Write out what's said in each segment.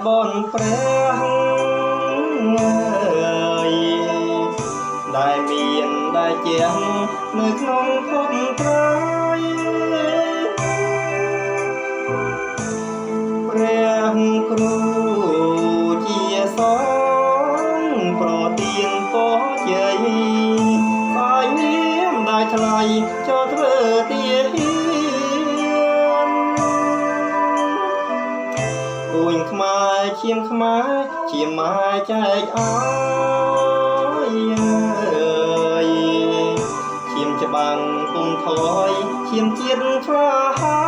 បនព្រះដែលមានដែលជានៅក្នុងភពត្រយព្រះគ្រូជាសង្ឃប្រទានពរជ័យបាយនាមដែលថ្លៃចូលធ្វើទាហានគួយខ្មែរឈាមខ្មែរជាម៉ែចែកអើយឈាមច្បាំងគុំថយឈាមជាតិឆ្លាហា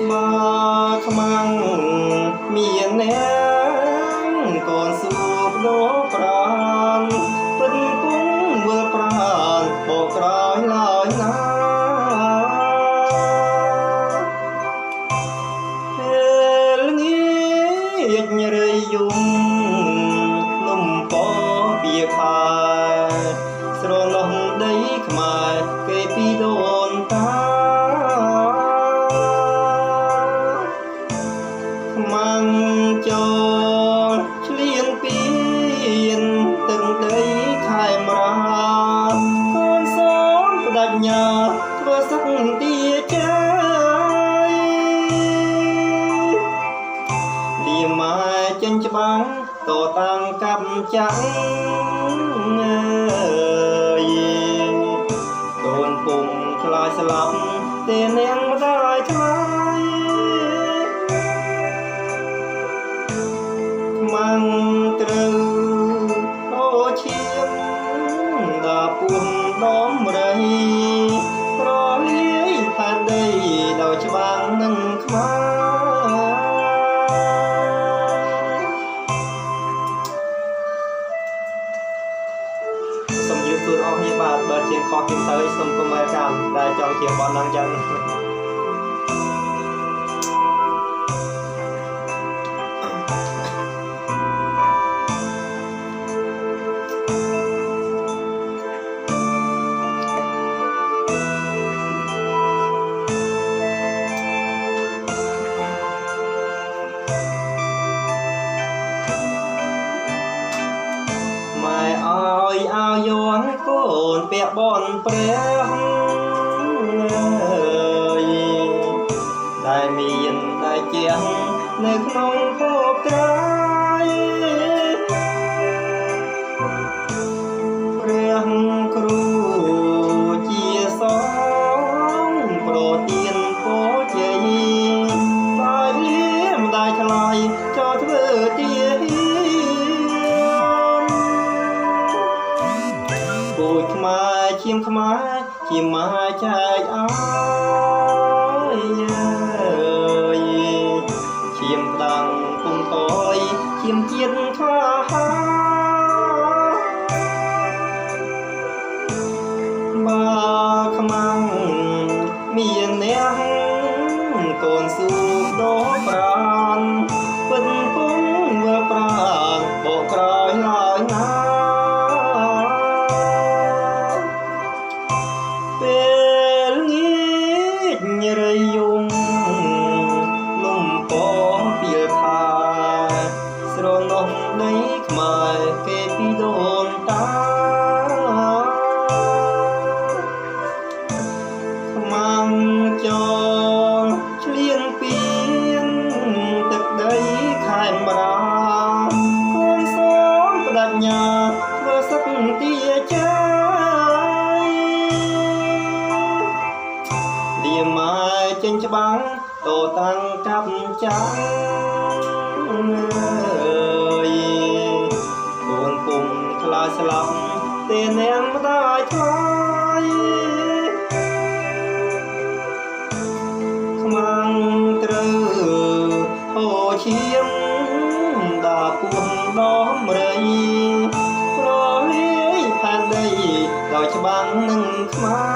មកខ្មាំងមានអ្នកកូនសួរដោប្រានពិនពុំមើលប្រានបកក្រោយឡើយណាពេលងាយរយំនំពពីខាស្រណោះដីខ្មែរគេពីដូនតាខ្មាំងចូលឆ្លៀនពៀនទឹកដីខែមរាកូនសូមបដិញ្ញាធ្វើសក្តិចាយលាម៉ែចេញច្បាំងតតាំងកម្មចាក់កូនពុំខ្លាចស្លាប់ទេនាងម្ដាយថ្លៃខ្មាំងត្រូវអូឈាមដល់ពុំដំរីប្រលាយផែនដីដោយច្បាំងនឹងខ្មែរសូមជម្រាបសួរអស់គ្នាបាទបើជាខុសពីទៅសូមកុំឲ្យកម្មដែលចង់ជាបននឹងចឹងម៉ែឲ្យអាវយន់កូនពាក់បនព្រះដែលមានដែលជានៅក្នុងភពត្រយព្រះគ្រូជាសង្ឃប្រទានពរជ័យបាយលាម្ដាយថ្លៃចូលធ្វើទាហានពូជខ្មែរឈាមខ្មែរជាម៉ែចែកអើយឈាមដាំងគុំថយឈាមជាតិថ្លាហាមកខ្មាំងមានអ្នកកូនសួរដោប្រានពិនពុំមើលប្រានបកក្រោយឡើយណាពេលងាយរយំនំពពីខាស្រណោះដីខ្មែរគេពីដូនតាខ្មាំងចូលឆ្លៀនពៀនទឹកដីខែមរាកូនសូមបដិញ្ញាធ្វើសក្តិចាយលាម៉ែចេញច្បាំងតតាំងកម្មចាក់កូនពុំខ្លាចស្លាប់ទេនាងម្ដាយថ្លៃខ្មាំងត្រូវហូរឈាមដល់ពុំដំរីប្រលាយផែនដីដោយច្បាំងនឹងខ្មែរ